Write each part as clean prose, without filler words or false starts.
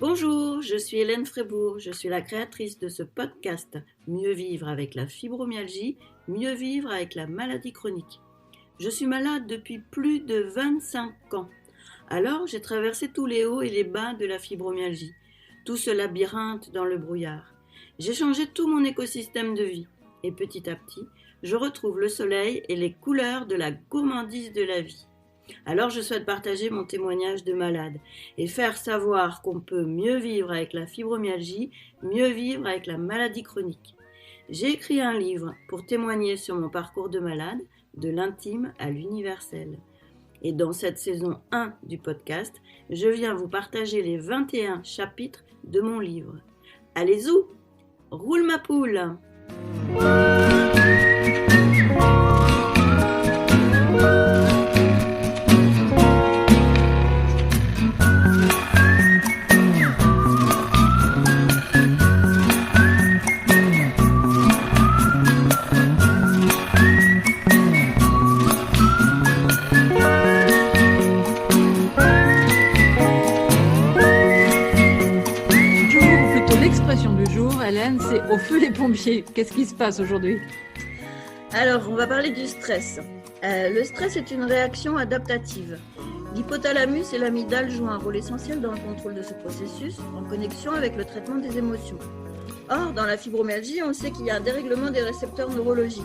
Bonjour, je suis Hélène Frébourg, je suis la créatrice de ce podcast Mieux vivre avec la fibromyalgie, mieux vivre avec la maladie chronique. Je suis malade depuis plus de 25 ans. Alors j'ai traversé tous les hauts et les bas de la fibromyalgie, tout ce labyrinthe dans le brouillard. J'ai changé tout mon écosystème de vie et petit à petit, je retrouve le soleil et les couleurs de la gourmandise de la vie. Alors je souhaite partager mon témoignage de malade et faire savoir qu'on peut mieux vivre avec la fibromyalgie, mieux vivre avec la maladie chronique. J'ai écrit un livre pour témoigner sur mon parcours de malade, de l'intime à l'universel. Et dans cette saison 1 du podcast, je viens vous partager les 21 chapitres de mon livre. Allez zou, roule ma poule! C'est au feu les pompiers. Qu'est-ce qui se passe aujourd'hui? Alors, on va parler du stress. Le stress est une réaction adaptative. L'hypothalamus et l'amygdale jouent un rôle essentiel dans le contrôle de ce processus, en connexion avec le traitement des émotions. Or, dans la fibromyalgie, on sait qu'il y a un dérèglement des récepteurs neurologiques.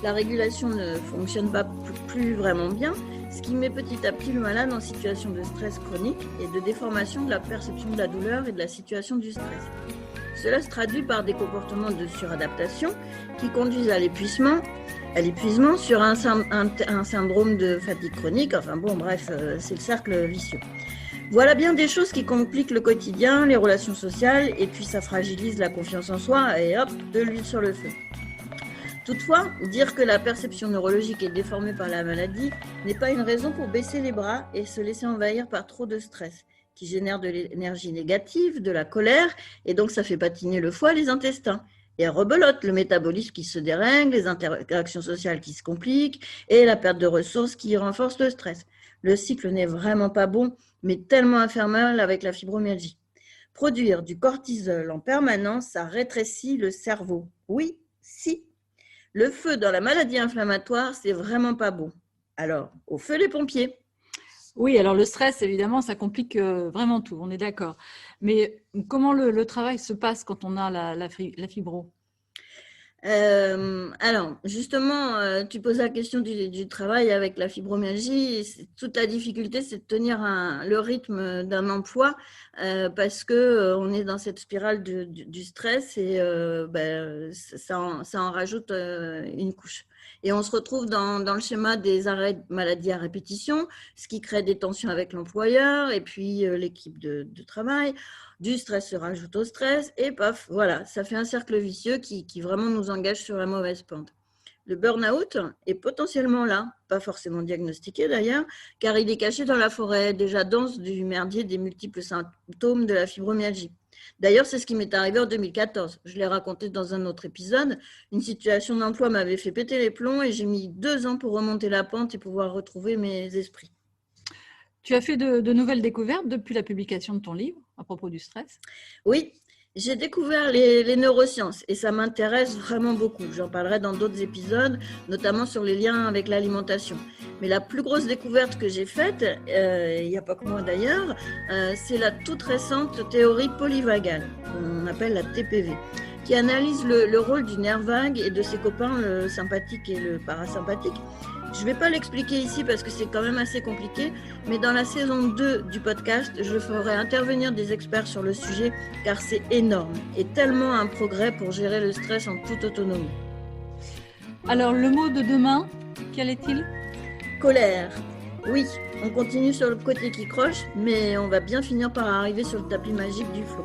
La régulation ne fonctionne pas plus vraiment bien, ce qui met petit à petit le malade en situation de stress chronique et de déformation de la perception de la douleur et de la situation du stress. Cela se traduit par des comportements de suradaptation qui conduisent à l'épuisement sur un syndrome de fatigue chronique. Enfin bon, bref, c'est le cercle vicieux. Voilà bien des choses qui compliquent le quotidien, les relations sociales, et puis ça fragilise la confiance en soi et hop, de l'huile sur le feu. Toutefois, dire que la perception neurologique est déformée par la maladie n'est pas une raison pour baisser les bras et se laisser envahir par trop de stress, qui génère de l'énergie négative, de la colère, et donc ça fait patiner le foie et les intestins. Et rebelote, le métabolisme qui se dérègle, les interactions sociales qui se compliquent, et la perte de ressources qui renforce le stress. Le cycle n'est vraiment pas bon, mais tellement infernal avec la fibromyalgie. Produire du cortisol en permanence, ça rétrécit le cerveau. Oui, si. Le feu dans la maladie inflammatoire, c'est vraiment pas bon. Alors, au feu les pompiers! Oui, alors le stress, évidemment, ça complique vraiment tout, on est d'accord. Mais comment le travail se passe quand on a la fibro? Alors, justement, tu poses la question du travail avec la fibromyalgie. Toute la difficulté, c'est de tenir le rythme d'un emploi parce qu'on est dans cette spirale du stress et ça en rajoute une couche. Et on se retrouve dans le schéma des arrêts maladie à répétition, ce qui crée des tensions avec l'employeur et puis l'équipe de travail. Du stress se rajoute au stress et paf, voilà, ça fait un cercle vicieux qui vraiment nous engage sur la mauvaise pente. Le burn-out est potentiellement là, pas forcément diagnostiqué d'ailleurs, car il est caché dans la forêt déjà dense du merdier des multiples symptômes de la fibromyalgie. D'ailleurs, c'est ce qui m'est arrivé en 2014. Je l'ai raconté dans un autre épisode. Une situation d'emploi m'avait fait péter les plombs et j'ai mis 2 ans pour remonter la pente et pouvoir retrouver mes esprits. Tu as fait de nouvelles découvertes depuis la publication de ton livre à propos du stress? Oui, j'ai découvert les neurosciences et ça m'intéresse vraiment beaucoup. J'en parlerai dans d'autres épisodes, notamment sur les liens avec l'alimentation. Mais la plus grosse découverte que j'ai faite, il n'y a pas que moi d'ailleurs, c'est la toute récente théorie polyvagale, qu'on appelle la TPV, qui analyse le rôle du nerf vague et de ses copains, le sympathique et le parasympathique. Je ne vais pas l'expliquer ici parce que c'est quand même assez compliqué, mais dans la saison 2 du podcast, je ferai intervenir des experts sur le sujet car c'est énorme et tellement un progrès pour gérer le stress en toute autonomie. Alors, le mot de demain, quel est-il? Colère. Oui, on continue sur le côté qui croche, mais on va bien finir par arriver sur le tapis magique du flot.